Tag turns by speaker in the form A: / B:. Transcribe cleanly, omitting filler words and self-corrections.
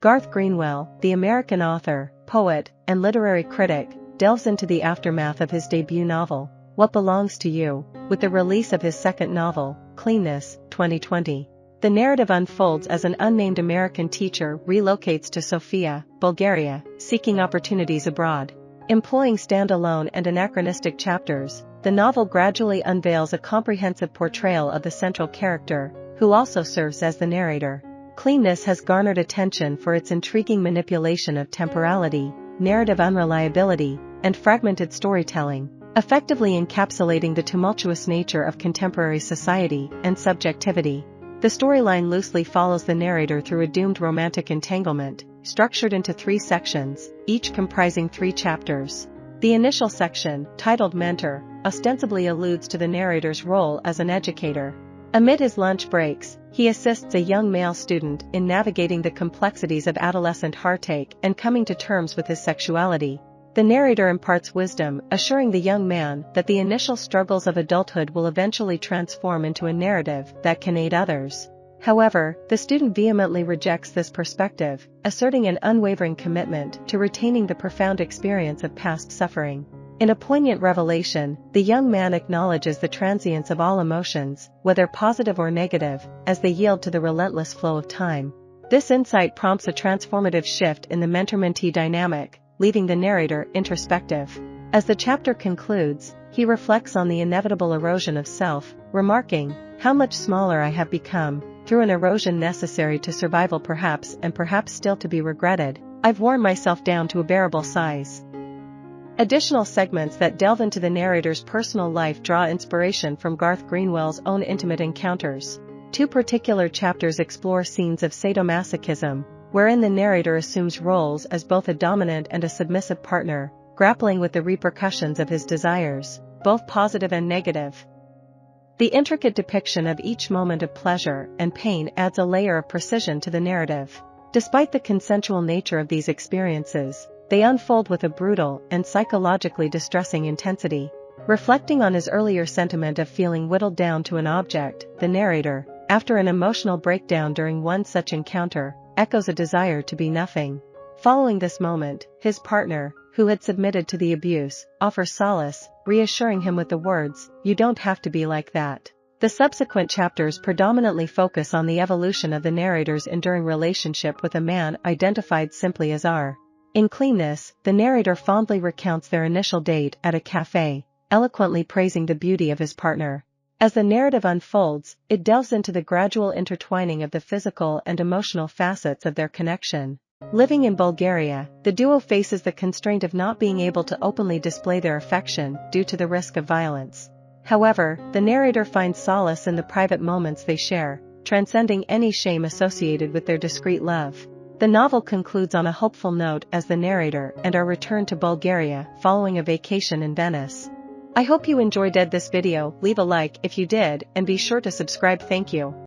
A: Garth Greenwell, the American author, poet, and literary critic, delves into the aftermath of his debut novel, What Belongs to You, with the release of his second novel, Cleanness, 2020. The narrative unfolds as an unnamed American teacher relocates to Sofia, Bulgaria, seeking opportunities abroad. Employing standalone and anachronistic chapters, the novel gradually unveils a comprehensive portrayal of the central character, who also serves as the narrator. Cleanness has garnered attention for its intriguing manipulation of temporality, narrative unreliability, and fragmented storytelling, effectively encapsulating the tumultuous nature of contemporary society and subjectivity. The storyline loosely follows the narrator through a doomed romantic entanglement, structured into 3 sections, each comprising 3 chapters. The initial section, titled Mentor, ostensibly alludes to the narrator's role as an educator. Amid his lunch breaks, he assists a young male student in navigating the complexities of adolescent heartache and coming to terms with his sexuality. The narrator imparts wisdom, assuring the young man that the initial struggles of adulthood will eventually transform into a narrative that can aid others. However, the student vehemently rejects this perspective, asserting an unwavering commitment to retaining the profound experience of past suffering. In a poignant revelation, the young man acknowledges the transience of all emotions, whether positive or negative, as they yield to the relentless flow of time. This insight prompts a transformative shift in the mentor-mentee dynamic, leaving the narrator introspective. As the chapter concludes, he reflects on the inevitable erosion of self, remarking, "How much smaller I have become, through an erosion necessary to survival perhaps and perhaps still to be regretted. I've worn myself down to a bearable size." Additional segments that delve into the narrator's personal life draw inspiration from Garth Greenwell's own intimate encounters. 2 particular chapters explore scenes of sadomasochism, wherein the narrator assumes roles as both a dominant and a submissive partner, grappling with the repercussions of his desires, both positive and negative. The intricate depiction of each moment of pleasure and pain adds a layer of precision to the narrative. Despite the consensual nature of these experiences, they unfold with a brutal and psychologically distressing intensity. Reflecting on his earlier sentiment of feeling whittled down to an object, the narrator, after an emotional breakdown during one such encounter, echoes a desire to be nothing. Following this moment, his partner, who had submitted to the abuse, offers solace, reassuring him with the words, "You don't have to be like that." The subsequent chapters predominantly focus on the evolution of the narrator's enduring relationship with a man identified simply as R. In Cleanness, the narrator fondly recounts their initial date at a cafe, eloquently praising the beauty of his partner. As the narrative unfolds, it delves into the gradual intertwining of the physical and emotional facets of their connection. Living in Bulgaria, the duo faces the constraint of not being able to openly display their affection due to the risk of violence. However, the narrator finds solace in the private moments they share, transcending any shame associated with their discreet love. The novel concludes on a hopeful note as the narrator and are returned to Bulgaria following a vacation in Venice. I hope you enjoyed this video. Leave a like if you did and be sure to subscribe. Thank you.